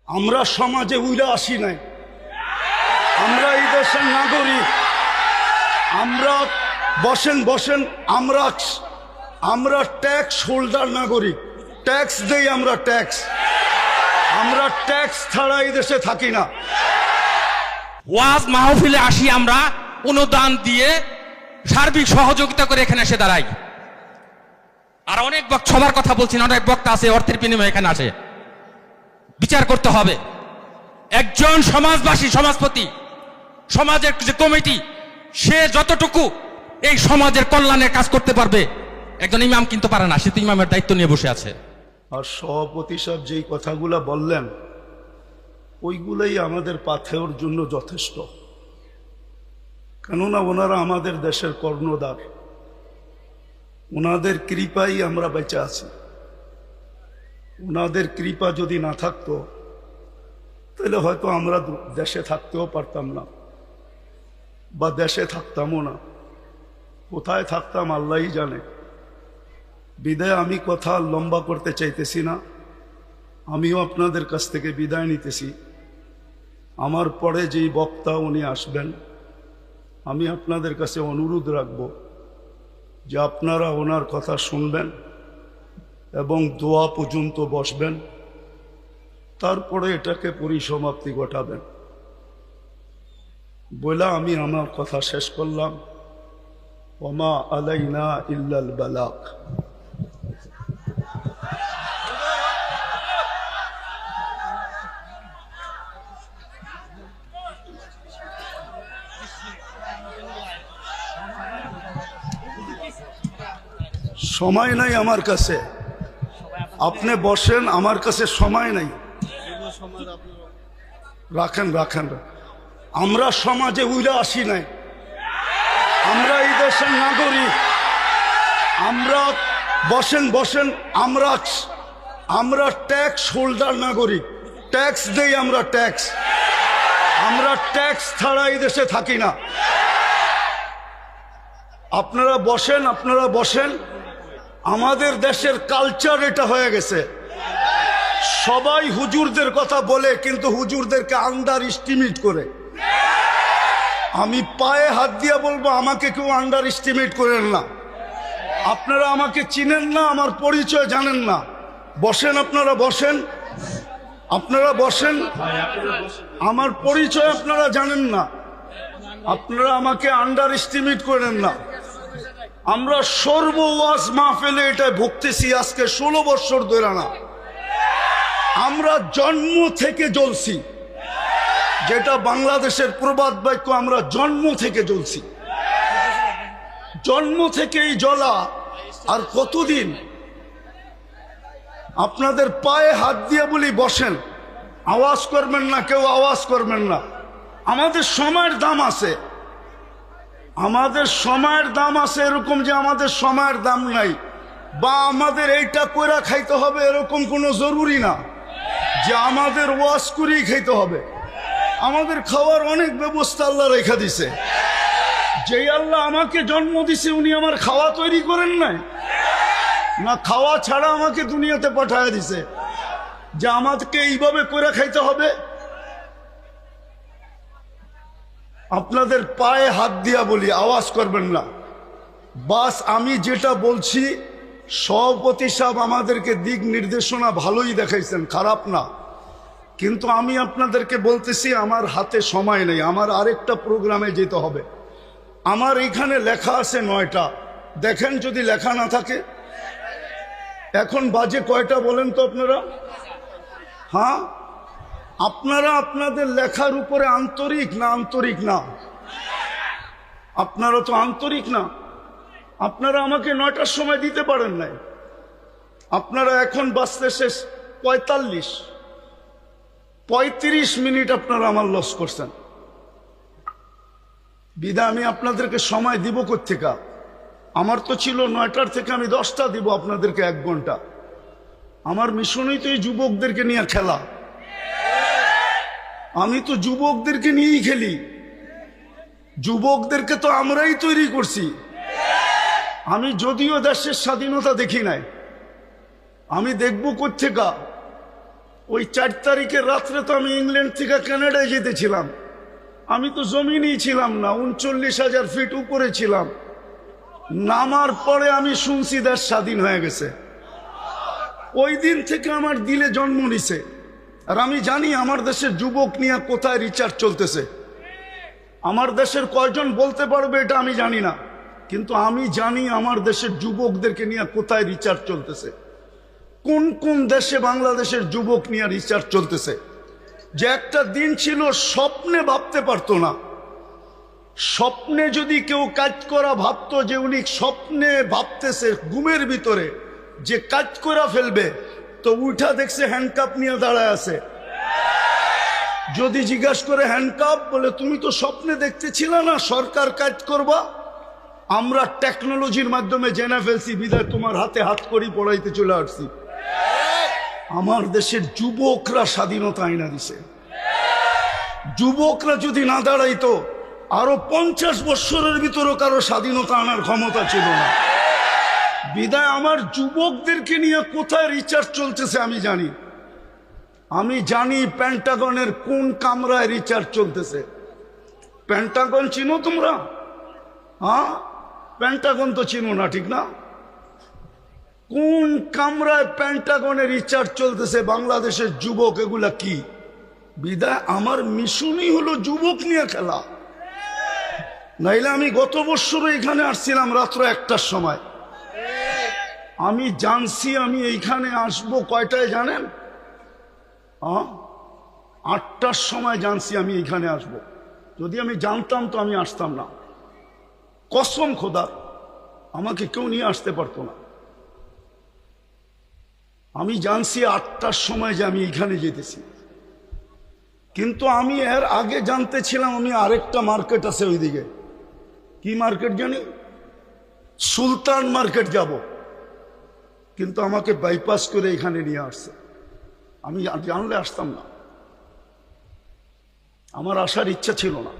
আমরা সমাজে উইরা আসি নাই, আমরা এই দেশের নাগরিক। আমরা বসেন বসেন, আমরা ট্যাক্স হোল্ডার নাগরিক, ট্যাক্স দেই আমরা, আমরা ট্যাক্স ছাড়া এই দেশে থাকি না। ওয়াজ মাহফিলে আসি আমরা, অনুদান দিয়ে সার্বিক সহযোগিতা করে এখানে এসে দাঁড়াই। আর অনেক সবার কথা বলছি না, অনেক বক্তা আছে অর্থের বিনিময়ে এখানে আসে। বিচার করতে হবে। একজন সমাজবাসী, সমাজপতি, সমাজের যে কমিটি, সে যতটুকু এই সমাজের কল্যাণের কাজ করতে পারবে, একজন ইমাম কিন্তু পারে না। সে তো ইমামের দায়িত্ব নিয়ে বসে আছে। আর সভাপতি সাহেব যেই কথাগুলা বললেন, ওইগুলাই আমাদের পাথেওর জন্য যথেষ্ট। কেননা ওনারা আমাদের দেশের কর্ণধার, ওনাদের কৃপাই আমরা বেঁচে আছি। ওনাদের কৃপা যদি না থাকতো তাহলে হয়তো আমরা দেশে থাকতেও পারতাম না, বা দেশে থাকতামও না। কোথায় থাকতাম আল্লাহই জানে। বিদায় আমি কথা লম্বা করতে চাইতেছি না। আমিও আপনাদের কাছ থেকে বিদায় নিতেছি। আমার পরে যেই বক্তা উনি আসবেন, আমি আপনাদের কাছে অনুরোধ রাখব যে আপনারা ওনার কথা শুনবেন এবং দোয়া পর্যন্ত বসবেন, তারপরে এটাকে পরিসমাপ্তি ঘটাবেন। বলে আমি আমার কথা শেষ করলাম। ওমা আলাইনা ইল্লাল বালাগ। সময় নাই আমার কাছে, আপনি বসেন, আমার কাছে সময় নাই। রাখেন রাখেন। আমরা সমাজে উইরা আসি নাই, আমরা এই দেশের নাগরিক। আমরা বসেন বসেন, আমরা ট্যাক্স হোল্ডার নাগরিক, ট্যাক্স দেই আমরা, আমরা ট্যাক্স ছাড়া এই দেশে থাকি না। আপনারা বসেন। আমাদের দেশের কালচার এটা হয়ে গেছে। সবাই হুজুরদের কথা বলে, কিন্তু হুজুরদেরকে আন্ডার এস্টিমেট করে। আমি পায়ে হাত দিয়ে বলবো, আমাকে কেউ আন্ডার এস্টিমেট করেন না। আপনারা আমাকে চিনেন না, আমার পরিচয় জানেন না। বসেন, আপনারা বসেন, আমার পরিচয় আপনারা জানেন না। আপনারা আমাকে আন্ডার এস্টিমেট করেন না। আমরা সর্ব ওয়াজ মাহফিলে এটা ভুগতেছি আজকে 16 বছর ধরে না। আমরা জন্ম থেকে জ্বলছি, যেটা বাংলাদেশের প্রবাদ বাক্য, আমরা জন্ম থেকে জ্বলছি। জন্ম থেকেই জ্বলা। আর কতদিন? আপনাদের পায়ে হাত দিয়ে বলি বসেন, আওয়াজ করবেন না, কেউ আওয়াজ করবেন না। আমাদের সময়ের দাম আছে, আমাদের সময়ের দাম আছে। এরকম যে আমাদের সময়ের দাম নাই, বা আমাদের এইটা কইরা খাইতে হবে এরকম কোনো জরুরি না যে আমাদের ওয়াজ করেই খাইতে হবে। আমাদের খাওয়ার অনেক ব্যবস্থা আল্লাহ রেখা দিছে। যেই আল্লাহ আমাকে জন্ম দিছে, উনি আমার খাওয়া তৈরি করেন নাই না? খাওয়া ছাড়া আমাকে দুনিয়াতে পাঠায় দিছে যে আমাকে এইভাবে করে খাইতে হবে। আপনাদের পায়ে হাত দিয়া বলি, আওয়াজ করবেন না। বাস আমি যেটা বলছি, সভাপতি সাহেব আমাদেরকে দিক নির্দেশনা ভালোই দেখাইছেন, খারাপ না। কিন্তু আমি আপনাদেরকে বলতেছি, আমার হাতে সময় নেই, আমার আরেকটা প্রোগ্রামে যেতে হবে। আমার এইখানে লেখা আছে 9টা। দেখেন যদি লেখা না থাকে। এখন বাজে কয়টা বলেন তো আপনারা? হ্যাঁ, আপনারা আপনাদের লেখার উপরে আন্তরিক না? আপনারা তো আন্তরিক না। আপনারা আমাকে 9টার সময় দিতে পারেন নাই। আপনারা এখন বাজতে শেষ 35 মিনিট আপনারা আমার লস করছেন। বিদায় আমি আপনাদেরকে সময় দিব কোত্থেকে? আমার তো ছিল 9টার থেকে আমি 10টা দিব আপনাদেরকে, 1 ঘন্টা। আমার মিশনই তো এই যুবকদেরকে নিয়ে খেলা। আমি তো যুবকদেরকে নিয়েই খেলি। যুবকদেরকে তো আমরাই তৈরি করছি। আমি যদিও দেশের স্বাধীনতা দেখি নাই, আমি দেখব কোত্থেকে? ওই 4 তারিখের রাত্রে তো আমি ইংল্যান্ড থেকে কানাডায় যেতেছিলাম, আমি তো জমিনেই ছিলাম না, 39,000 ফিট উপরে ছিলাম। নামার পরে আমি শুনছি দেশ স্বাধীন হয়ে গেছে। ওই দিন থেকে আমার দিলে জন্ম নিছে। আর আমি জানি আমার দেশের যুবক নিয়ে কোথায় রিচার্জ চলতেছে। আমার দেশের কয়জন বলতে পারবে এটা আমি জানি না, কিন্তু আমি জানি আমার দেশের যুবকদেরকে নিয়ে কোথায় রিচার্জ চলতেছে, কোন কোন দেশে বাংলাদেশের যুবক নিয়ে রিচার্জ চলতেছে। যে একটা দিন ছিল স্বপ্নে ভাবতে পারতো না। স্বপ্নে যদি কেউ কাজ করা ভাবতো যে উনি স্বপ্নে ভাবতেছে ঘুমের ভিতরে যে কাজ করা ফেলবে, তো উঠা দেখছে হ্যান্ডকাপ নিয়ে দাঁড়ায় আছে। যদি জিজ্ঞাসা করে হ্যান্ডকাপ, বলে তুমি তো স্বপ্নে দেখতেছিল না সরকার কাজ করবা, আমরা টেকনোলজির মাধ্যমে জেনে ফেলছি, বিদায় তোমার হাতে হাত করি পড়াইতে চলে আসছি। আমার দেশের যুবকরা স্বাধীনতা আইনা দিছে। যুবকরা যদি না দাঁড়াইতো আরো 50 বছরের ভিতরে কারো স্বাধীনতা আনার ক্ষমতা ছিল না। বিদায় আমার যুবকদেরকে নিয়ে কোথায় রিচার্জ চলতেছে আমি জানি। আমি জানি পেন্টাগনের কোন কামরায় রিচার্জ চলতেছে। পেন্টাগন চিনো তোমরা? হ্যাঁ, পেন্টাগন তো চিনো না, ঠিক না? কোন কামরায় পেন্টাগনে রিচার্জ চলতেছে বাংলাদেশের যুবক, এগুলা কি? বিদায় আমার মিশনই হলো যুবক নিয়ে খেলা। নাইলে আমি গত বছর এখানে আসছিলাম রাত্র 1টার সময়। আমি জানছি আমি এইখানে আসবো কয়টায় জানেন? 8টার সময় জানছি আমি এইখানে আসব। যদি আমি জানতাম তো আমি আসতাম না। কসম খোদার, আমাকে কেউ নিয়ে আসতে পারতো না। আমি জানছি 8টার সময় যে আমি এইখানে যেতেছি, কিন্তু আমি এর আগে জানতে ছিলাম আমি আরেকটা মার্কেট আছে ওইদিকে। কি মার্কেট জানি? সুলতান মার্কেট যাব, কিন্তু আমাকে বাইপাস করে এখানে নিয়ে আসছে। আমি জানলে আসতাম না, আমার আসার ইচ্ছা ছিল না।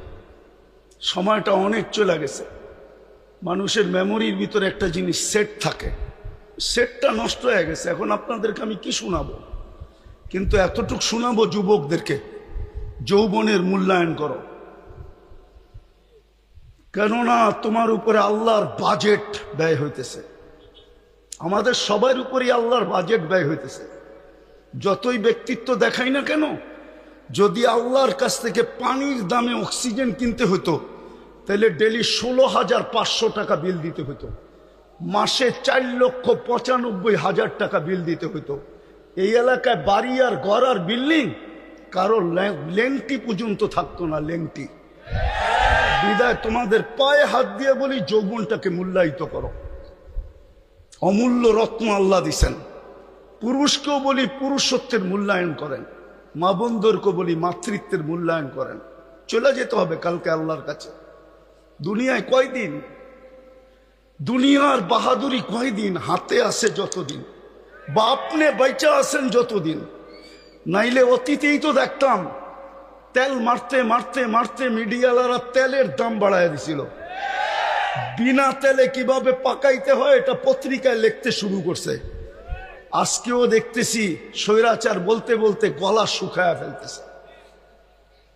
সময়টা অনেক চলে গেছে। মানুষের মেমোরির ভিতরে একটা জিনিস সেট থাকে, সেটটা নষ্ট হয়ে গেছে। এখন আপনাদেরকে আমি কি শোনাবো, কিন্তু এতটুক শোনাবো যুবকদেরকে, যৌবনের মূল্যায়ন করো। কেননা তোমার উপরে আল্লাহর বাজেট ব্যয় হইতেছে। আমাদের সবার উপরেই আল্লাহর বাজেট ব্যয় হইতেছে। যতই ব্যক্তিত্ব দেখাই না কেন, যদি আল্লাহর কাছ থেকে পানির দামে অক্সিজেন কিনতে হতো, তাহলে ডেলি 16,500 টাকা বিল দিতে হতো, মাসে 4,95,000 টাকা বিল দিতে হতো। এই এলাকায় বাড়ি আর ঘর আর বিল্ডিং কারো লেংটি পর্যন্ত থাকতো না, লেংটি। বিদায় তোমাদের পায়ে হাত দিয়ে বলি, যৌবনটাকে মূল্যায়িত করো। অমূল্য রত্ন আল্লাহ দিছেন। পুরুষকেও বলি পুরুষত্বের মূল্যায়ন করেন, মা বোনদেরকে বলি মাতৃত্বের মূল্যায়ন করেন। চলে যেতে হবে কালকে আল্লাহর কাছে। দুনিয়ায় কয়দিন? দুনিয়ার বাহাদুরি কয়দিন? হাতে আছে যতদিন, বা আপনি বাইচা আছেন যতদিন। নাইলে অতীতেই তো দেখতাম তেল মারতে মারতে মারতে মিডিয়ালারা তেলের দাম বাড়ায় দিছিল। বিনা তেলে কিভাবে পাকাইতে হয় এটা পত্রিকায় লিখতে শুরু করছে। আজকেও দেখতেছি স্বৈরাচার বলতে বলতে গলা শুকায়া ফেলতেছে,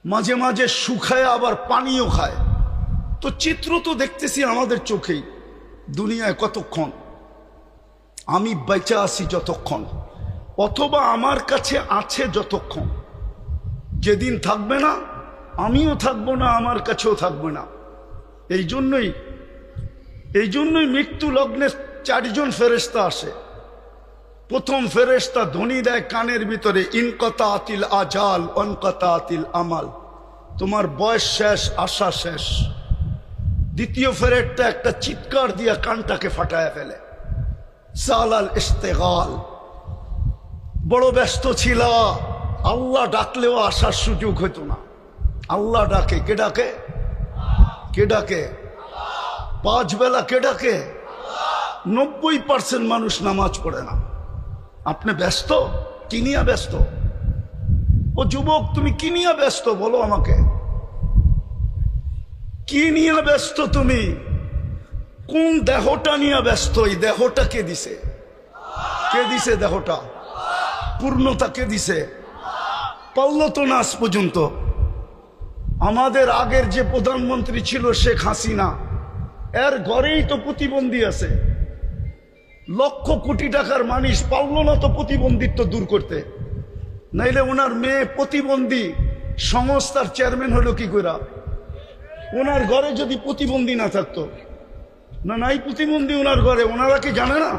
মাঝে মাঝে শুকায় আবার পানিও খায়। তো চিত্র তো দেখতেছি আমাদের চোখেই। দুনিয়ায় কতক্ষণ? আমি বেঁচে আছি যতক্ষণ, অথবা আমার কাছে আছে যতক্ষণ। যেদিন থাকবে না, আমিও থাকবো না, আমার কাছেও থাকবে না। এই জন্যই মৃত্যু লগ্নে 4 জন ফেরেশতা আসে। প্রথম ফেরেশতা ধ্বনি দেয় কানের ভিতরে, ইনকাতাতিল আজাল অনকাতাতিল আমাল, তোমার বয়স শেষ, আশা শেষ। দ্বিতীয় ফেরেশতা একটা চিৎকার দিয়া কানটাকে ফাটায় ফেলে, সালাল ইস্তেগাল, বড় ব্যস্ত ছিল, আল্লাহ ডাকলেও আসার সুযোগ হইতো না। আল্লাহ ডাকে, কে ডাকে? কে ডাকে? 5 বেলা কে ডাকে? 90% মানুষ নামাজ পড়ে না। আপনি ব্যস্ত? কি নিয়ে ব্যস্ত? ও যুবক, তুমি কি নিয়ে ব্যস্ত বলো আমাকে? কি নিয়ে ব্যস্ত তুমি? কোন দেহটা নিয়ে ব্যস্ত? এই দেহটা কে দিছে? কে দিছে দেহটা? পূর্ণতা কে দিছে? পারল তো না আজ পর্যন্ত। আমাদের আগের যে প্রধানমন্ত্রী ছিল শেখ হাসিনা, এর ঘরেই তো প্রতিবন্ধী আছে। লক্ষ কোটি টাকার মানুষ পারল না তো প্রতিবন্ধিত্ব দূর করতে। নাইলে ওনার মেয়ে প্রতিবন্ধী সংস্থার চেয়ারম্যান হলো কি করে? ওনার ঘরে যদি প্রতিবন্ধী না থাকতো, না নাই প্রতিবন্ধী ওনার ঘরে, ওনারা কি জানে না?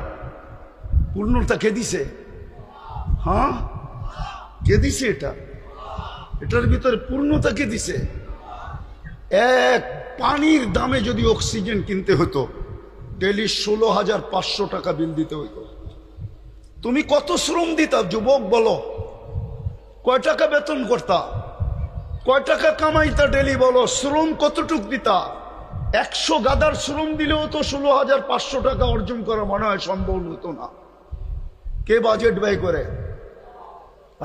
পূর্ণতা কে দিছে? হ্যাঁ, কে দিছে? এটার ভিতরে পূর্ণতা কে দিছে? এক পানির দামে যদি অক্সিজেন কিনতে হতো, ডেলি 16,500 টাকা বিল দিতে হইতো। তুমি কত শ্রম দিতা যুবক বলো? কয় টাকা বেতন করতা? কয় টাকা কামাইতা ডেলি বলো? শ্রম কতটুক দিতা? 100 গাদার শ্রম দিলেও তো 16,500 টাকা অর্জন করা মনে হয় সম্ভব হতো না। কে বাজেট ব্যয় করে?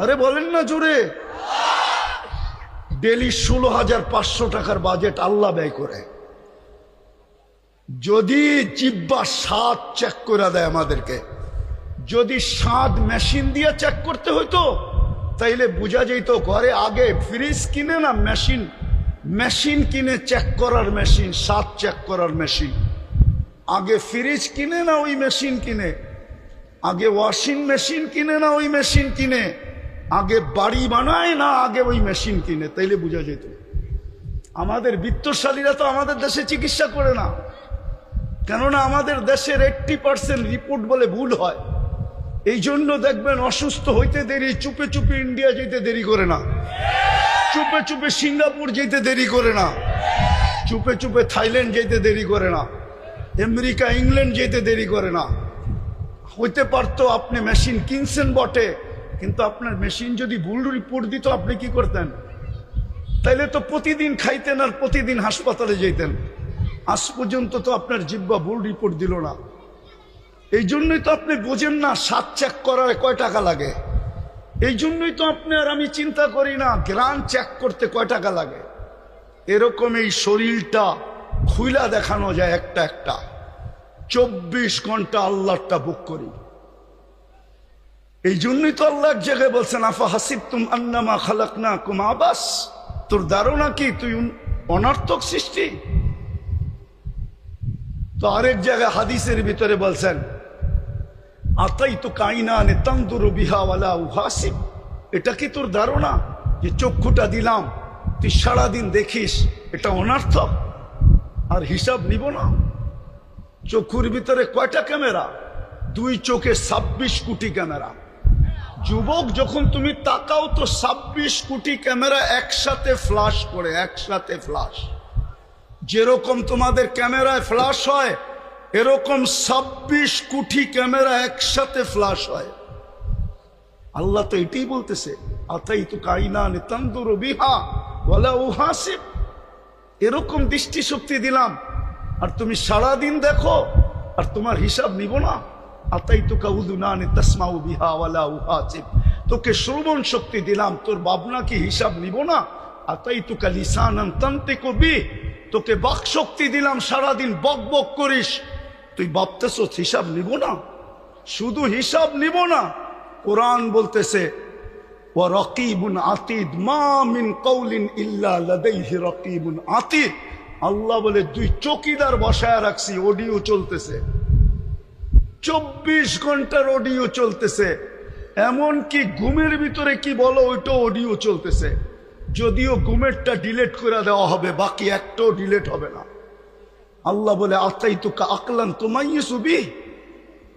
আরে বলেন না জোরে। ডেলি 16,500 টাকার বাজেট আল্লাহ ব্যয় করে। যদি জিব্বা স্বাদ চেক করে দেয় আমাদেরকে, যদি স্বাদ মেশিন দিয়ে চেক করতে হইতো, তাইলে বোঝা যেত ঘরে আগে ফ্রিজ কিনে না মেশিন কিনে চেক করার মেশিন, স্বাদ চেক করার মেশিন। আগে ফ্রিজ কিনে না ওই মেশিন কিনে, আগে ওয়াশিং মেশিন কিনে না ওই মেশিন কিনে, আগে বাড়ি বানায় না আগে ওই মেশিন কিনে, তাইলে বোঝা যেত। আমাদের বিত্তশালীরা তো আমাদের দেশে চিকিৎসা করে না, কেননা আমাদের দেশের 80% রিপোর্ট বলে ভুল হয়। এই জন্য দেখবেন অসুস্থ হইতে দেরি, চুপে চুপে ইন্ডিয়া যেতে দেরি করে না, চুপে চুপে সিঙ্গাপুর যেতে দেরি করে না, চুপে চুপে থাইল্যান্ড যেতে দেরি করে না, আমেরিকা ইংল্যান্ড যেতে দেরি করে না। হইতে পারতো আপনি মেশিন কিনছেন বটে, কিন্তু আপনার মেশিন যদি ভুল রিপোর্ট দিত আপনি কি করতেন? তাইলে তো প্রতিদিন খাইতেন আর প্রতিদিন হাসপাতালে যেতেন। আজ পর্যন্ত তো আপনার জিব্বা ভুল রিপোর্ট দিল না। এই জন্যই তো আপনি বোঝেন না স্বাদ চেক করার কয় টাকা লাগে। এই জন্যই তো আপনি আর আমি চিন্তা করি না গ্রান চেক করতে কয় টাকা লাগে। এরকম এই শরীরটা খুইলা দেখানো যায় একটা একটা। 24 ঘন্টা আল্লাহটা বুক করি। এই জন্যই তো আল্লাহ এক জায়গায় বলছেন, আফা হাসিবতুম আন্নামা খালাকনাকুম আবাস। তোর ধারণা কি তুই অনর্থক সৃষ্টি? তো আরেক জায়গায় হাদিসের ভিতরে বলছেন, আতাইতু কাইনানে তানদুরু বিহা ওয়ালা উহাসিব। এটা কি তোর ধারণা যে চক্ষুটা দিলাম তুই সারাদিন দেখিস, এটা অনর্থক আর হিসাব নিব না? চক্ষুর ভিতরে কয়টা ক্যামেরা? 2 চোখে 26 কোটি ক্যামেরা। যুবক যখন তুমি তাকাও তো 26 কোটি ক্যামেরা একসাথে ফ্লাশ করে, একসাথে ফ্লাশ। যেরকম তোমাদের ক্যামেরায় ফ্লাশ হয়, এরকম 26 কোটি ক্যামেরা একসাথে ফ্লাশ হয়। আল্লাহ তো এটাই বলতেছে, আতাইতু কাইনানে তানদুরু বিহা ওয়ালা উহাসিব। এরকম দৃষ্টিশক্তি দিলাম আর তুমি সারাদিন দেখো আর তোমার হিসাব নিব না। আতাইতুকা উযুনানে তাসমাউ বিহা ওয়ালা উহাসিব। তোকে শ্রবণ শক্তি দিলাম, তোর ভাবনা কি হিসাব নিব না? আতাইতুকা লিসানান তানতিকু বিহি। তোকে বাক শক্তি দিলাম, সারাদিন বক বক করিস, তুই ভাবতেছ হিসাব নিব না? শুধু হিসাব নিব না, কোরআন বলতেছে ওয়া রাকিবুন আতীদ, মা মিন কওলিন ইল্লা লাদাইহি রাকিবুন আতীদ। আল্লাহ বলে 2 চৌকিদার বসায় রাখছি, অডিও চলতেছে, 24 ঘন্টার অডিও চলতেছে। এমনকি ঘুমের ভিতরে কি বলো ওইটা অডিও চলতেছে। যদিও ঘুমেরটা ডিলেট করে দেওয়া হবে, বাকি একটাও ডিলেট হবে না। আল্লাহ বলে আতাইতুকা আকলান তুমাইয়িসু বিহি।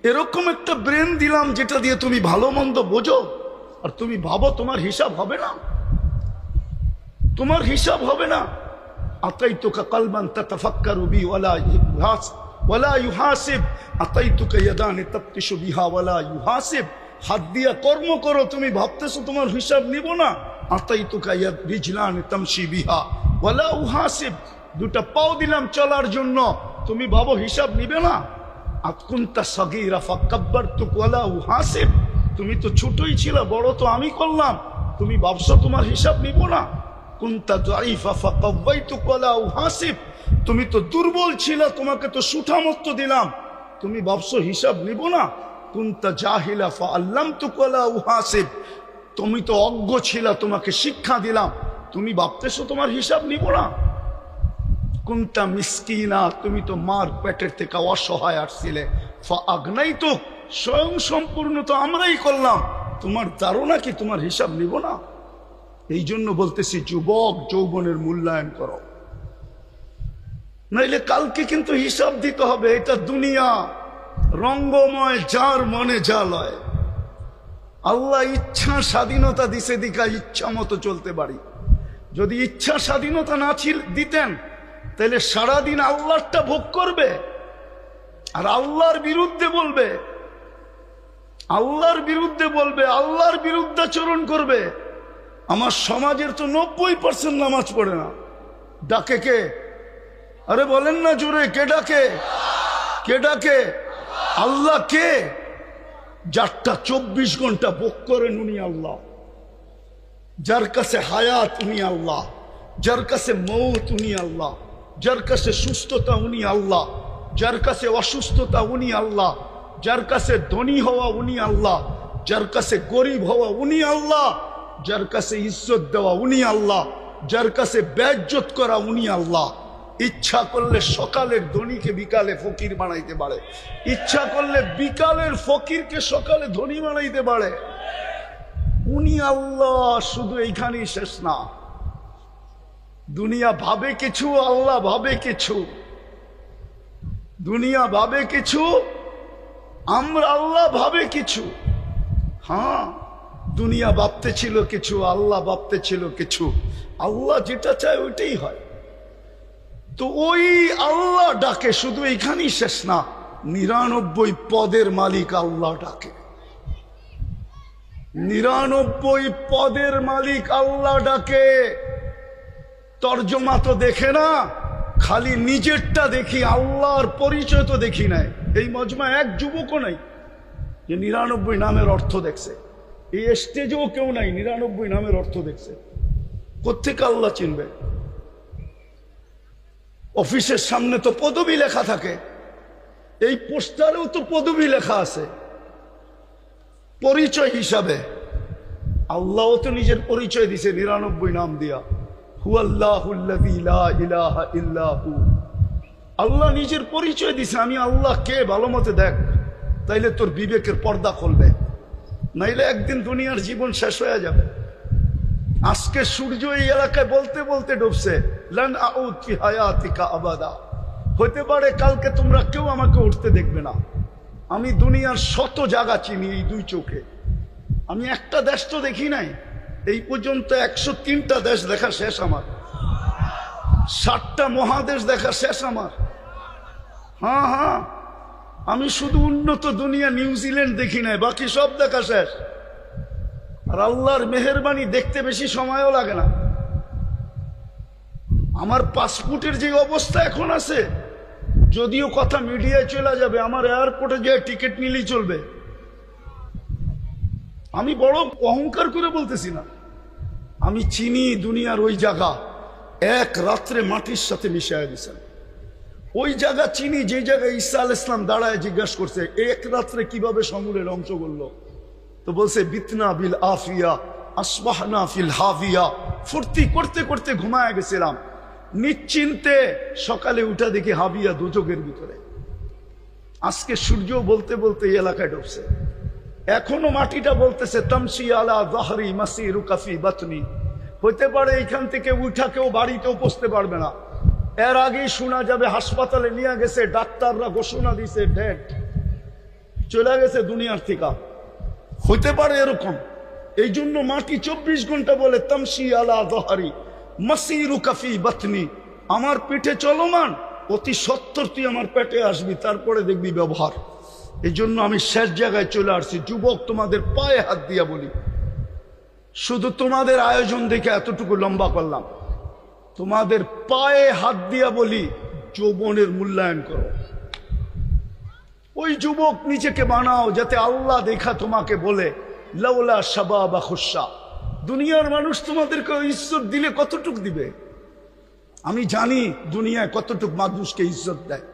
এরকম একটা ব্রেন দিলাম যেটা দিয়ে তুমি ভালো মন্দ বোঝো, আর তুমি ভাবো তোমার হিসাব হবে না, তোমার হিসাব হবে না। আতাইতুকা কলবান তাতাফাক্কারু বিহি ওয়ালা ইউহাসিব। আতাইতুকা ইয়াদানি তাবতিশু বিহা ওয়ালা ইউহাসিব। হাত দিয়া কর্ম করো, তুমি ভাবতেছো তোমার হিসাব নিব না। আতাইতুকা রিজলানি তামশি বিহা ওয়ালা উহাসিব। 2টা পাও দিলাম চলার জন্য, তুমি ভাবো হিসাব নিবে না। আতকুনতা সাগীরা ফাকাব্বারতুকা ওয়ালা উহাসিব। তুমি তো ছোটই ছিল, বড় তো আমি করলাম, তুমি ভাবছো তোমার হিসাব নিব না। কুনতা যায়ীফা ফাকাওয়াইতুকা ওয়ালা উহাসিব। তুমি তো দুর্বল ছিল, তোমাকে তো সুঠামত্ব দিলাম, তুমি ভাবছো হিসাব নিব না। কুনতা জাহিলা ফাআল্লামতুকা ওয়ালা উহাসিব। তুমি তো অজ্ঞ ছিলা, তোমাকে শিক্ষা দিলাম, তুমি ভাবতেছো তোমার হিসাব নিব না? কুনতা মিসকিনা, তুমি তো মার পেটের থেকে অসহায় আসছিলে, ফাআগনাইতুক, স্বয়ং সম্পূর্ণ তো আমরাই করলাম, তোমার ধারণা কি তোমার হিসাব নিব না? এই জন্য বলতেছি যুবক, যৌবনের মূল্যায়ন করো, নাইলে কালকে কিন্তু হিসাব দিতে হবে। এটা দুনিয়া রঙ্গময়, যার মনে যা লয়। আল্লাহ ইচ্ছা স্বাধীনতা দিছে, দিকা ইচ্ছা মতো চলতে পারি। যদি ইচ্ছা স্বাধীনতা না দিতেন, তাহলে সারাদিন আল্লাহটা ভোগ করবে আর আল্লাহর বিরুদ্ধে বলবে, আল্লাহর বিরুদ্ধে বলবে, আল্লাহর বিরুদ্ধাচরণ করবে। আমার সমাজের তো 90% নামাজ পড়ে না। ডাকে কে? আরে বলেন না জোরে, কে ডাকে? কে ডাকে? আল্লাহ। কে? যারটা 24 ঘন্টা ভোগ করেন উনি আল্লাহ। যার কাছে হায়াত উনি আল্লাহ, যার কাছে মৌত উনি আল্লাহ, যার কাছে সুস্থতা উনি আল্লাহ, যার কাছে অসুস্থতা উনি আল্লাহ, যার কাছে ধনী হওয়া উনি আল্লাহ, যার কাছে গরিব হওয়া উনি আল্লাহ, যার কাছে ইজ্জত দেওয়া উনি আল্লাহ, যার কাছে বেইজ্জত করা উনি আল্লাহ। ইচ্ছা করলে সকালের ধনীকে বিকালে ফকির বানাইতে পারে, ইচ্ছা করলে বিকালের ফকিরকে সকালে ধনী বানাইতে পারে। উনি আল্লাহ। শুধু এইখানেই শেষ না, দুনিয়া ভাবে কিছু, আল্লাহ ভাবে কিছু। দুনিয়া ভাবে কিছু, আমরা আল্লাহ ভাবে কিছু। হ্যাঁ, দুনিয়া ভাবতে ছিল কিছু, আল্লাহ ভাবতে ছিল কিছু। আল্লাহ যেটা চায় ওইটাই হয়। তো ওই আল্লাহ ডাকে, শুধু এইখানেই শেষ না, 99 পদের মালিক আল্লাহ ডাকে। 99 পদের মালিক আল্লাহ ডাকে। তর্জমা তো দেখে না, খালি নিজেরটা দেখি, আল্লাহর পরিচয় তো দেখি নাই। এই মজমা এক যুবকও নাই যে 99 নামের অর্থ দেখছে। এই স্টেজেও কেউ নাই 99 নামের অর্থ দেখছে। কোত্থেকে আল্লাহ চিনবে? অফিসের সামনে তো পদবি লেখা থাকে, এই পোস্টারেও তো পদবি লেখা আছে পরিচয় হিসাবে। আল্লাহও তো নিজের পরিচয় দিছে 99 নাম দিয়া। হুয়াল্লাহুল্লাযী লা ইলাহা ইল্লা হু। আল্লাহ নিজের পরিচয় দিছে, আমি আল্লাহ কে ভালো মতে দেখ, তাইলে তোর বিবেকের পর্দা খুলবে। নাইলে একদিন দুনিয়ার জীবন শেষ হয়ে যাবে। আজকে সূর্য এই এলাকায় বলতে বলতে ডুবছে, লান আউদ ফি হায়াতিকা আবাদা। হতে পারে কালকে তোমরা কেউ আমাকে উঠতে দেখবে না। আমি দুনিয়ার শত জায়গা চিনি এই 2 চোখে। আমি একটা দেশ তো দেখি নাই। এই পর্যন্ত 103টা দেশ দেখা শেষ আমার, 7টা মহাদেশ দেখা শেষ আমার। হ্যাঁ হ্যাঁ, আমি শুধু উন্নত দুনিয়া নিউজিল্যান্ড দেখি নাই, বাকি সব দেখা শেষ। আর আল্লাহর মেহেরবানি, দেখতে বেশি সময়ও লাগে না। আমার পাসপোর্টের যে অবস্থা এখন আছে, যদিও কথা মিডিয়ায় চলে যাবে, আমার এয়ারপোর্টে গিয়ে টিকিট নিলেই চলবে। আমি বড় অহংকার করে বলতেছি না, আমি চিনি দুনিয়ার ওই জায়গা, এক রাত্রে মাটির সাথে মিশিয়ে দিয়েছেন। ওই জায়গা চিনি যে জায়গায় ঈসা আলাইহিস সালাম দাঁড়ায় জিজ্ঞাসা করছে এক রাত্রে কিভাবে সমূলের ধ্বংস করলো। তো বলছে বিতনা বিল আফিয়া আসবাহনা ফিল হাফিয়া। ফুর্তি করতে করতে ঘুমায় গেছিলাম, নিশ্চিন্তে সকালে উঠা দেখি হাবিয়া দুজকের ভিতরে। আজকে সূর্য বলতে বলতে এই এলাকায় ঢুকছে, এখনো মাটিটা বলতেছে তামসি আলা যাহরি মাসিরুকা ফি বাতনি। হতে পারে এখান থেকে উঠা কেউ বাড়িতেও পৌঁছতে পারবে না। এর আগেই শোনা যাবে হাসপাতালে নিয়ে গেছে, ডাক্তাররা ঘোষণা দিছে ডেড, চলে গেছে দুনিয়ার থেকে। হতে পারে এরকম। এই জন্য মাটি 24 ঘন্টা বলে তামসি আলা যাহরি মাসিরুকা ফি বাতনি। আমার পিঠে চলমান, অতি সত্বর তুই আমার পেটে আসবি, তারপরে দেখবি ব্যবহার। এই জন্য আমি শেষ জায়গায় চলে আসছি। যুবক, তোমাদের পায়ে হাত দিয়া বলি, শুধু তোমাদের আয়োজন দেখে এতটুকু লম্বা করলাম, তোমাদের পায়ে হাত দিয়া বলি, যৌবনের মূল্যায়ন করো। ওই যুবক নিজেকে বানাও যাতে আল্লাহ দেখা তোমাকে বলে লাউলা শাবাবা খুশা। দুনিয়ার মানুষ তোমাদেরকে ইজ্জত দিলে কতটুক দিবে? আমি জানি দুনিয়ায় কতটুক মানুষকে ইজ্জত দেয়,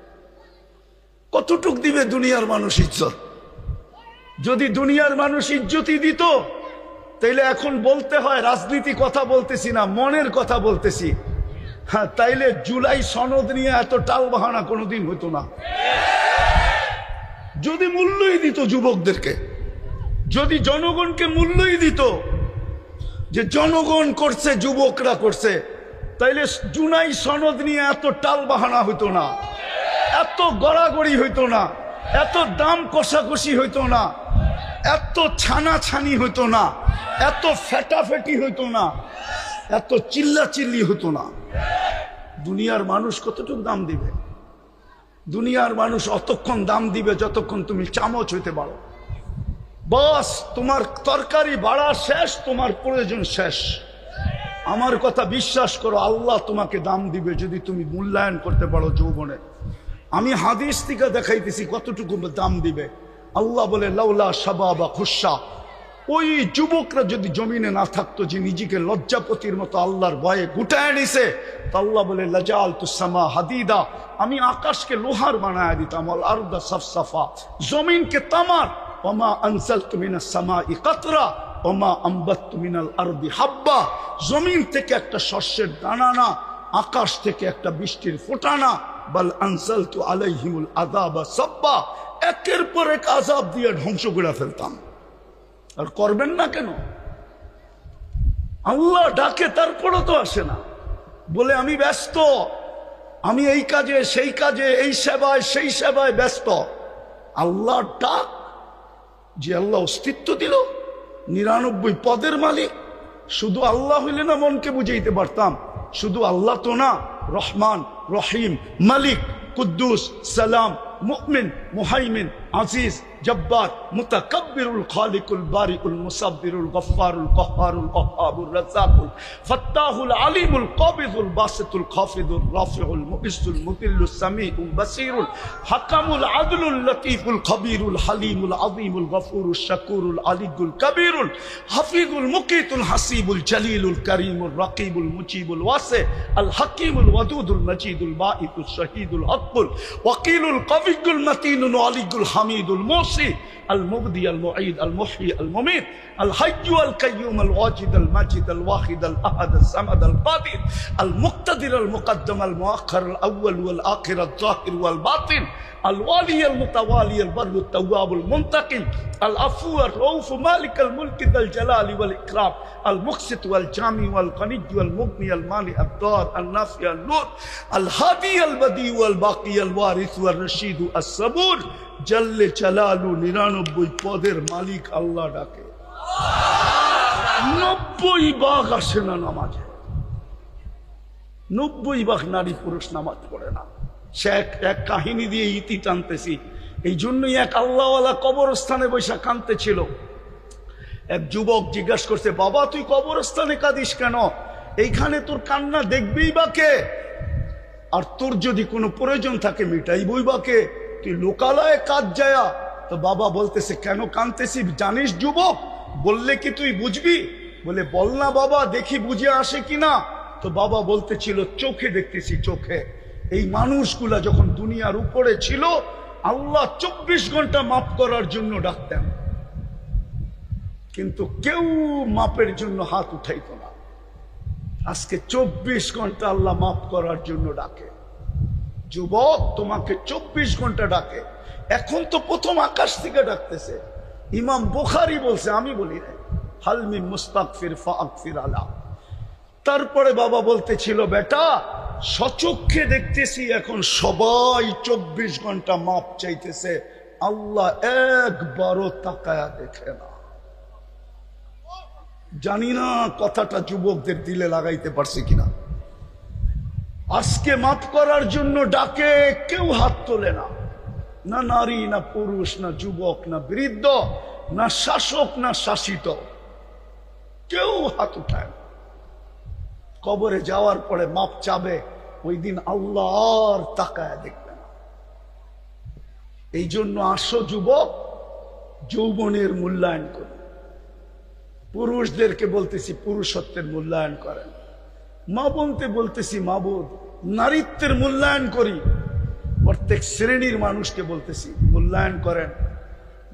কতটুক দিবে দুনিয়ার মানুষ ইজ্জত। যদি দুনিয়ার মানুষ ইজ্জতই দিত, তাইলে এখন বলতে হয় রাজনীতি কথা বলতেছি না, মনের কথা বলতেছি। হ্যাঁ, তাইলে জুলাই সনদ নিয়ে এত টাল বাহানা কোনোদিন হতো না। যদি মূল্যই দিত যুবকদেরকে, যদি জনগণকে মূল্যই দিত যে জনগণ করছে, যুবকরা করছে, তাইলে জুলাই সনদ নিয়ে এত টাল বাহানা হইতো না, এত গড়াগড়ি হইতো না, এত দাম কষাকষি হইতো না, এত ছানাছানি হইতো না, এত ফেটাফেটি হইতো না, এত চিল্লাচিল্লি হতো না। দুনিয়ার মানুষ কতটুকু দাম দিবে? দুনিয়ার মানুষ অতক্ষণ দাম দিবে যতক্ষণ তুমি চামচ হইতে পারো। বাস, তোমার তরকারি বাড়া শেষ, তোমার প্রয়োজন শেষ। আমার কথা বিশ্বাস করো, আল্লাহ তোমাকে দাম দিবে যদি তুমি মূল্যায়ন করতে পারো যৌবনে। আমি হাদিস থেকে দেখাইতেছি কতটুকু দাম দিবে। আল্লাহ বলে লাউলা শাবাবা খুশা, ওই যুবকরা যদি জমিনে না থাকতো যে নিজেকে লজ্জাপতির মতো আল্লাহর ভয়ে গুটায় নিছে, তো আল্লাহ বলে লাজালতু সামা হাদিদা, আমি আকাশকে লোহার বানায় দিতাম, আল আরদা সাফসাফা, জমিনকে তামার, ওমা আনজালতু মিনাস সামাই কাতরা ওমা আম্বাততু মিনাল আরদি হাব্বা, জমিন থেকে একটা শস্যের দানা না, আকাশ থেকে একটা বৃষ্টির ফোঁটা না, বাল আনজালতু আলাইহিমুল আযাবা সাব্বা, একের পর এক আযাব দিয়ে ধ্বংস করে ফেলতাম। আর করবেন না কেন? আল্লাহ ডাকে, তারপরও তো আসে না, বলে আমি ব্যস্ত, আমি এই কাজে সেই কাজে, এই সেবায় সেই সেবায় ব্যস্ত। আল্লাহ ডাক, যে আল্লাহ অস্তিত্ব দিল, 99 পদের মালিক। শুধু আল্লাহ হইলে না মনকে বুঝাইতে পারতাম, শুধু আল্লাহ তো না, রহমান, রহিম, মালিক, কুদ্দুস, সালাম, মুমিন, মুহাইমিন, আজিজ, জব্বার, মুতাকাব্বিরুল খালিকুল বারিউল মুসাব্বিরুল গফফারুল কহ্হারুল ওয়াহ্হাবুর রাজ্জাকুল ফাত্তাহুল আলিমুল কাবিদুল বাসিতুল খাফিদুর রাফিউল মুইজ্জুল মুদিল্লুস সামিউল বাসিরুল হাকামুল আদলুল লতীফুল খবীরুল হালিমুল আযীমুল গফুরুশ শাকুরুল আলিয়ুল কবীরুল হাফিজুল মুকিতুল হাসিবুল জলিলুল করিমুল রাকিবুল মুজিবুল ওয়াসি আল হাকিমুল ওয়াদুদুল মজিদুল বাঈতুশ শহীদুল হকুল ওয়াকিলুল কবিয়ুল মতিনুল আলিয়ুল হামিদুল মুসি আল মুবদি আল মুঈদ আল মুহয়ি আল মুমীত আল হাইয়্যু আল কাইয়্যুম আল ওয়াজিদ আল মাজিদ আল ওয়াহিদ আল আহাদ আল সামাদ আল কাদির আল মুক্তাদির আল মুকদ্দম আল মুআখ্খার আল আউয়াল ওয়াল আখির আল যাহির ওয়াল বাতিন আল ওয়ালি আল মুতাওয়ালি আল বাররু আত তাওয়াব আল মুনতাকিম আল আফু আর রউফ মালিক আল মুলক যাল জালালি ওয়াল ইকরাম আল মুকসিত ওয়াল জামি ওয়াল গনিয়্য ওয়াল মুগনি আল মানি আদ দার আল নাফি আল নূর আল হাদি আল বদি ওয়াল বাকি আল ওয়ারিস ওয়াল রশিদ আস সাবুর জল্লে জালালু 99 পদের মালিক আল্লাহ ডাকে। 90 ভাগ আসে না নামাজে, 90 ভাগ নারী পুরুষ নামাজ পড়ে না। সে এক কাহিনী দিয়ে ইতি টানতেছি, এই জন্যই এক আল্লাহওয়ালা কবরস্থানে বৈশা কাঁদতেছিল। এক যুবক জিজ্ঞাসা করছে, বাবা তুই কবরস্থানে কাঁদিস কেন? এইখানে তোর কান্না দেখবেই বা কে? আর তোর যদি কোনো প্রয়োজন থাকে মিটাইবই বা কে? তুই লোকালয়ে কাজ যায়া। তো বাবা বলতেছে, কেন কাঁদতেছি জানিস যুবক? বললে কি তুই বুঝবি? বলে বল না বাবা, দেখি বুঝে আসে কিনা। তো বাবা বলতেছিল, চোখে দেখতেছি, চোখে। এই মানুষগুলা যখন দুনিয়ার উপরে ছিল, আল্লাহ 24 ঘন্টা মাফ করার জন্য ডাকতেন, কিন্তু কেউ মাপের জন্য হাত উঠাইতো না। আজকে 24 ঘন্টা আল্লাহ মাফ করার জন্য ডাকে। যুবক, তোমাকে 24 ঘন্টা ডাকে। এখন তো প্রথম আকাশ থেকে ডাকতেছে। ইমাম বুখারী বলছে, আমি বলি না, হালমি মুস্তাগফির ফাগফির আলা। তারপরে বাবা বলতেছিল, বেটা সচক্ষে দেখতেছি এখন সবাই 24 ঘন্টা মাপ চাইতেছে, আল্লাহ একবারও তাকায়া দেখে না। জানি না কথাটা যুবকদের দিলে লাগাইতে পারছে কিনা। আজকে মাফ করার জন্য ডাকে, কেউ হাত তোলে না, না নারী, না পুরুষ, না যুবক, না বৃদ্ধ, না শাসক, না শাসিত, কেউ হাত উঠায় না। কবরে যাওয়ার পরে মাপ চাবে, ওই দিন আল্লাহ আর তাকায় দেখবে না। এই জন্য আসো যুবক, যৌবনের মূল্যায়ন করুন। পুরুষদেরকে বলতেছি পুরুষত্বের মূল্যায়ন করেন। মা বলতে বলতেছি মাবুদ, নারীত্বের মূল্যায়ন করি। প্রত্যেক শ্রেণীর মানুষকে বলতেছি মূল্যায়ন করেন।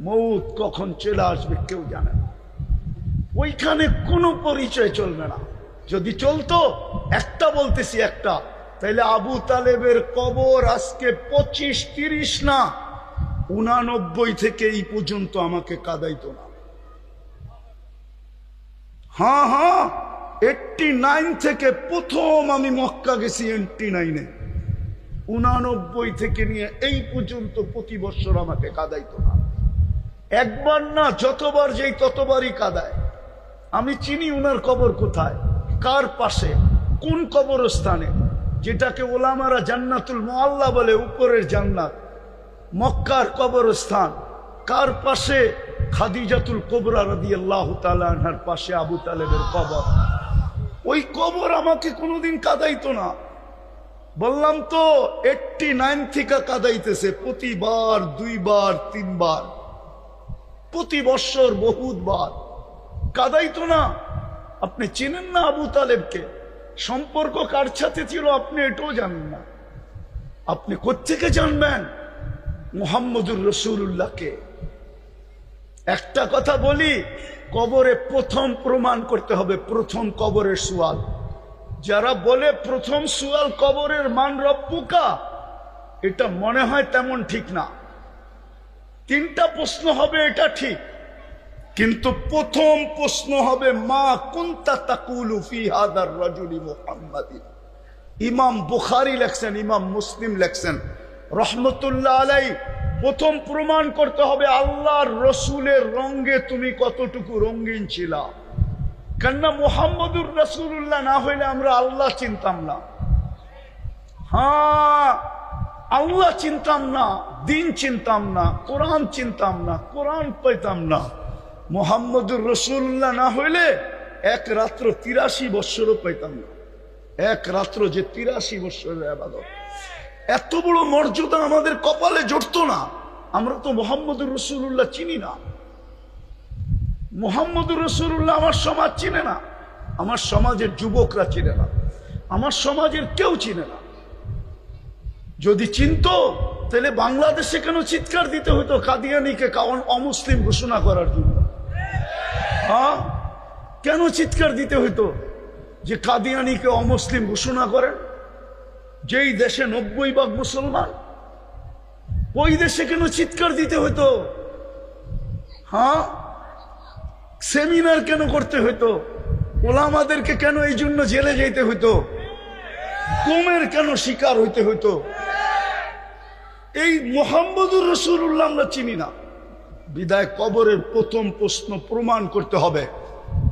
মৌত কখন চলে আসবে কেউ জানে না। ওইখানে কোনো পরিচয় চলবে না। যদি চলতো, একটা বলতেছি একটা, তাইলে আবু তালেবের কবর আজকে 25-30 না 89 থেকে এই পর্যন্ত আমাকে কাঁদাইতো না। হ্যাঁ হ্যাঁ, 89 থেকে প্রথম আমি মক্কা গেছি 89-এ, 89 থেকে নিয়ে এই পর্যন্ত প্রতি বছর আমাকে কাঁদাইতো না। একবার না, যতবার যেই ততবারই কাঁদায়। আমি চিনি উনার কবর কোথায়, কার পাশে, কোন কবরস্থানে, যেটাকে ওলামারা জান্নাতুল মুআল্লা বলে, উপরের জান্নাত, মক্কার কবরস্থান। কার পাশে? খাদিজাতুল কুবরা রাদিয়াল্লাহু তাআলা আনহার পাশে আবু তালেবের কবর। ওই কবর আমাকে কোনোদিন কাঁদাইতো না। বললাম তো 89 থেকে কাঁদাইতেছে, প্রতিবার 2 বার 3 বার, প্রতি বছর বহুতবার কাঁদাইতো না। আপনি চেনেন না আবু তালেবকে? সম্পর্ক কার সাথে ছিল আপনি এটাও জানেন না। আপনি কোত্থেকে জানবেন মুহাম্মদুর রাসূলুল্লাহকে? একটা কথা বলি, কবরে প্রথম প্রমাণ করতে হবে, প্রথম কবরের সুয়াল। যারা বলে প্রথম সুয়াল কবরের মান রব্বুকা, এটা মনে হয় তেমন ঠিক না। 3টা প্রশ্ন হবে, এটা ঠিক, কিন্তু প্রথম প্রশ্ন হবে মা কুনতা তাকুলু ফি হাদার রাজুলি মুহাম্মাদিন। ইমাম বুখারী লেখছেন, ইমাম মুসলিম লেখছেন রহমতুল্লাহ আলাইহি, প্রথম প্রমাণ করতে হবে আল্লাহর রসুলের রঙে তুমি কতটুকু রঙিন ছিলা। কেননা মুহাম্মদুর রাসূলুল্লাহ না হইলে আমরা আল্লাহ চিনতাম না। হ্যাঁ, আল্লাহ চিনতাম না, দিন চিনতাম না, কোরআন চিনতাম না, কোরআন পাইতাম না। মুহাম্মদুর রাসূলুল্লাহ না হইলে এক রাত্র 83 বৎসরও পাইতাম না। এক রাত্র যে 83 বৎসরের ইবাদত, এত বড় মর্যাদা আমাদের কপালে জড়তো না। আমরা তো মুহাম্মদুর রাসূলুল্লাহ চিনি না। মুহাম্মদুর রাসূলুল্লাহ আমার সমাজ চিনে না, আমার সমাজের যুবকরা চিনে না, আমার সমাজের কেউ চিনে না। যদি চিনতো তাহলে বাংলাদেশে কেন চিৎকার দিতে হতো কাদিয়ানীকে অমুসলিম ঘোষণা করার জন্য? হ্যাঁ, কেন চিৎকার দিতে হতো যে কাদিয়ানীকে অমুসলিম ঘোষণা করেন? যেই দেশে 90% মুসলমান, ওই দেশে কেন চিৎকার দিতে হতো? হ্যাঁ, সেমিনার কেন করতে হতো? ওলামাদেরকে কেন এই জন্য জেলে যেতে হতো? গুমের কেন শিকার হইতে হতো? এই মুহাম্মদুর রাসূলুল্লাহ আমরা চিনি না। বিদায় কবরের প্রথম প্রশ্ন প্রমাণ করতে হবে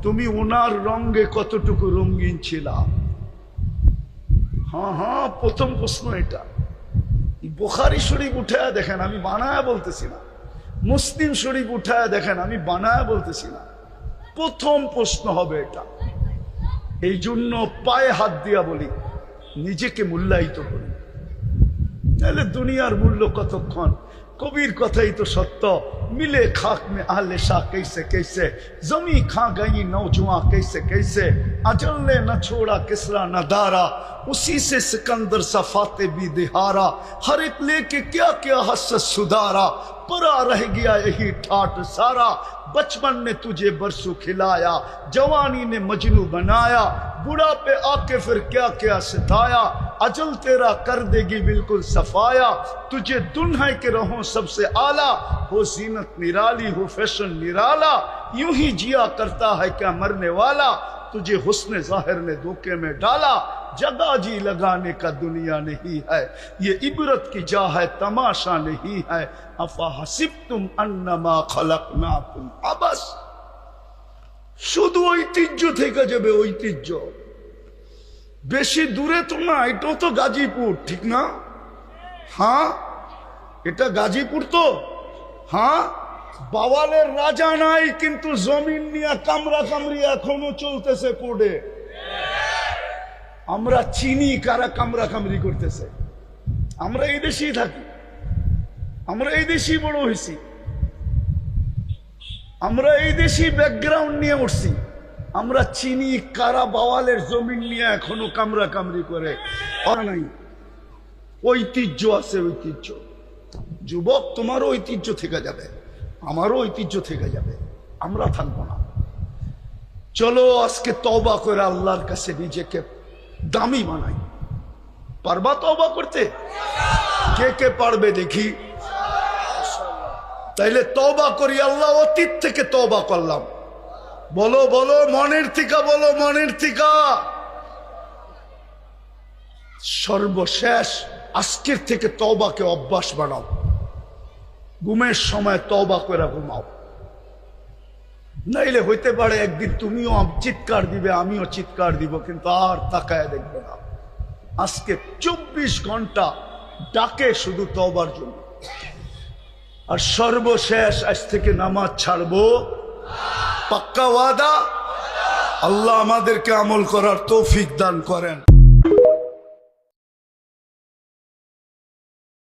তুমি ওনার রঙে কতটুকু রঙিন ছিলা। হ্যাঁ হ্যাঁ, প্রথম প্রশ্ন এটা। বুখারী শরীফ উঠায়া দেখেন, আমি বানায়া বলতেছি না। মুসলিম শরীফ উঠায়া দেখেন, আমি বানায়া বলতেছি না। প্রথম প্রশ্ন হবে এটা। এই জন্য পায়ে হাত দিয়া বলি, নিজেকে মূল্যায়িত করি, তাহলে দুনিয়ার মূল্য কতক্ষণ। কবির কথাই তো সত্য, मिले खाक में आहले शाह कैसे कैसे, जमी खा गई नौजवान कैसे कैसे, अजल ने न छोड़ा किसरा न दारा, उसी से सिकंदर सा फाते भी दिहारा, हर एक लेके क्या क्या हसरत सुधारा, परा रह गया यही ठाट सारा, बचपन ने तुझे बरसों खिलाया, जवानी ने मजनू बनाया, बुढ़ा पे आके फिर क्या क्या सिताया, अजल तेरा कर देगी बिल्कुल सफाया, तुझे दुल्हन के रहो सबसे आला, हो जीनत निराली हो फैशन निराला, यूं ही जिया करता है क्या मरने वाला, तुझे हुस्न जाहिर ने धोखे में डाला, जगह जी लगाने का दुनिया नहीं है, ये इबरत की जा है तमाशा नहीं है, अफा हसिबतुम अन्नमा खलकनाकुम अबस। শুধু ঐতিহ্য থেকে যাবে, ঐতিহ্য বেশি দূরে তো না, এটাও তো গাজীপুর, ঠিক না? হ্যাঁ, এটা গাজীপুর তো। হ্যাঁ, বাওয়ালের রাজা নাই, কিন্তু জমিন নিয়ে কামরা কামরি এখনো চলতেছে কোর্টে। আমরা চিনি কারা কামরা কামরি করতেছে। আমরা এই দেশেই থাকি, আমরা এই দেশেই বড় হয়েছি, আমরা এই দেশি ব্যাকগ্রাউন্ড নিয়ে উঠছি। আমরা চিনি কারা বাওয়ালের জমিন নিয়ে এখনো কামরা কামরি করে। নাই, ঐতিহ্য আছে, ঐতিহ্য। যুবক, তোমারও ঐতিহ্য থেকে যাবে, আমারও ঐতিহ্য থেকে যাবে, আমরা থাকবো না। চলো আজকে তওবা করে আল্লাহর কাছে নিজেকে দামি বানাই। পারবা তওবা করতে? কে কে পারবে দেখি? তাইলে তওবা করি। আল্লাহ, অতীত থেকে তওবা করলাম। বলো বলো, মনের থেকে বলো, মনের থেকে। সর্বশেষ আজকের থেকে তওবাকে অভ্যাস বানাও। ঘুমের সময় তওবা করে ঘুমাও, নাইলে হইতে পারে একদিন তুমিও চিৎকার দিবে, আমিও চিৎকার দিব, কিন্তু আর তাকায় দেখবে না। আজকে 24 ঘন্টা ডাকে শুধু তওবার জন্য। আর সর্বশেষ আজ থেকে নামাজ ছাড়বো, পাক্কা ওয়াদা। আল্লাহ আমাদেরকে আমল করার তৌফিক দান করেন।